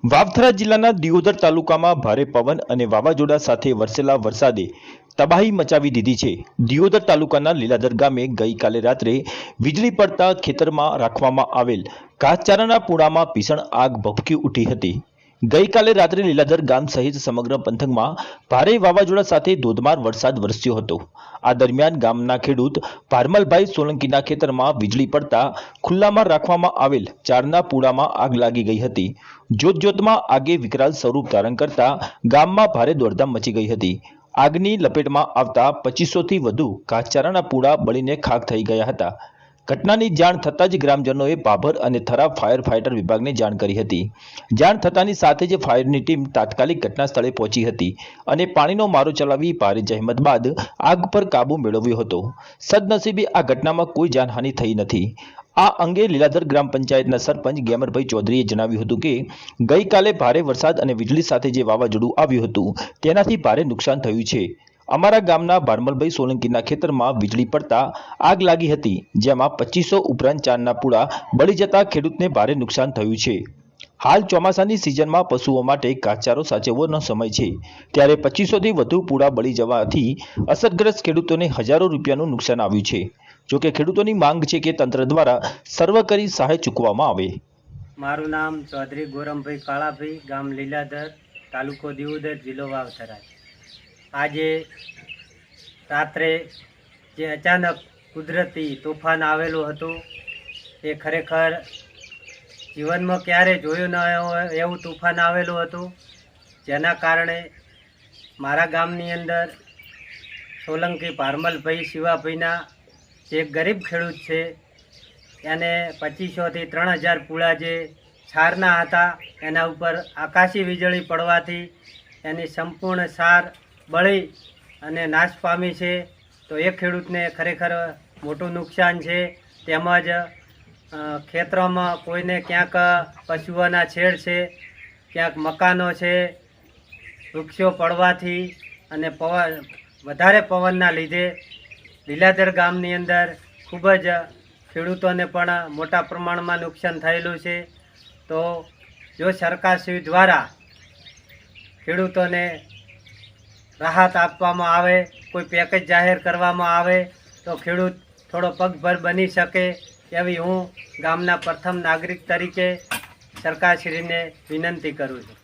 વાવથરા જિલ્લાના દિયોદર તાલુકામાં ભારે પવન અને વાવાઝોડા સાથે વરસેલા વરસાદે તબાહી મચાવી દીધી છે। દિયોદર તાલુકાના લીલાધર ગામે ગઈકાલે રાત્રે વીજળી પડતા ખેતરમાં રાખવામાં આવેલ ઘાસચારાના પૂળામાં ભીષણ આગ ભભૂકી ઉઠી હતી। ગઈકાલે રાત્રે લીલાધર ગામ સહિત સમગ્ર પંથકમાં ભારે વાવાઝોડા સાથે ધોધમાર વરસાદ વરસ્યો હતો। આ દરમિયાન ગામના ખેડૂત ભારમલભાઈ સોલંકીના ખેતરમાં વીજળી પડતા ખુલ્લામાં રાખવામાં આવેલ ચારના પૂળામાં આગ લાગી ગઈ હતી। જોતજોતમાં આગે વિકરાળ સ્વરૂપ ધારણ કરતા ગામમાં ભારે દોડધામ મચી ગઈ હતી। આગની લપેટમાં આવતા 2500 થી વધુ ઘાસચારાના પૂળા બળીને ખાખ થઈ ગયા હતા। ઘટનાની જાણ થતાં જ ગ્રામજનોએ ભાભર અને થરા ફાયર ફાઇટર વિભાગને જાણ કરી હતી। જાણ થતાની સાથે જ ફાયરની ટીમ તાત્કાલિક ઘટના સ્થળે પહોંચી હતી અને પાણીનો મારો ચલાવી ભારે જહેમત બાદ આગ પર કાબુ મેળવ્યો હતો। સદનસીબે આ ઘટનામાં કોઈ જાનહાનિ થઈ નથી। આ અંગે લીલાધર ગ્રામ પંચાયતના સરપંચ ગેમરભાઈ ચૌધરીએ જણાવ્યું હતું કે ગઈકાલે ભારે વરસાદ અને વીજળી સાથે જે વાવાઝોડું આવ્યું હતું તેનાથી ભારે નુકસાન થયું છે। અમારા ગામના ભારમલભાઈ સોલંકીના ખેતરમાં વીજળી પડતા આગ લાગી હતી, જેમાં 2500 ઉપરાંત ચારના પૂળા બળી જતા ખેડૂતને ભારે નુકસાન થયું છે। હાલ ચોમાસાની સિઝનમાં પશુઓ માટે ઘાસચારો સાચવવાનો સમય છે, ત્યારે 2500 થી વધુ પૂળા બળી જવાથી અસરગ્રસ્ત ખેડૂતોને હજારો રૂપિયાનું નુકસાન આવ્યું છે। જોકે ખેડૂતોની માંગ છે કે તંત્ર દ્વારા સર્વકરી સહાય ચૂકવવામાં આવે। મારું નામ ચૌધરી ગોરમભાઈ કાળાભાઈ, ગામ લીલાધર, તાલુકો દિયોદર, જિલ્લો વાવથરા। આજે રાત્રે જે અચાનક કુદરતી તોફાન આવેલું હતું એ ખરેખર જીવનમાં ક્યારે જોયું ન હોય એવું તોફાન આવેલું હતું, જેના કારણે મારા ગામની અંદર સોલંકી ભારમલભાઈ શિવાભાઈના જે ગરીબ ખેડૂત છે એને 2500 થી 3000 પૂળા જે છારના હતા એના ઉપર આકાશી વીજળી પડવાથી એની સંપૂર્ણ સાર બળી અને નાશ પામી છે। તો એ ખેડૂતને ખરેખર મોટું નુકસાન છે। તેમજ ખેતરોમાં કોઈને ક્યાંક પશુઓના છેડ છે, ક્યાંક મકાનો છે, વૃક્ષો પડવાથી અને વધારે પવનના લીધે લીલાધર ગામની અંદર ખૂબ જ ખેડૂતોને પણ મોટા પ્રમાણમાં નુકસાન થયેલું છે। તો જો સરકારશ્રી દ્વારા ખેડૂતોને રાહત આપવામાં આવે, કોઈ પેકેજ જાહેર કરવામાં આવે તો ખેડૂત થોડો પગભર બની શકે એવી હું ગામના પ્રથમ નાગરિક તરીકે સરકારશ્રીને વિનંતી કરું છું।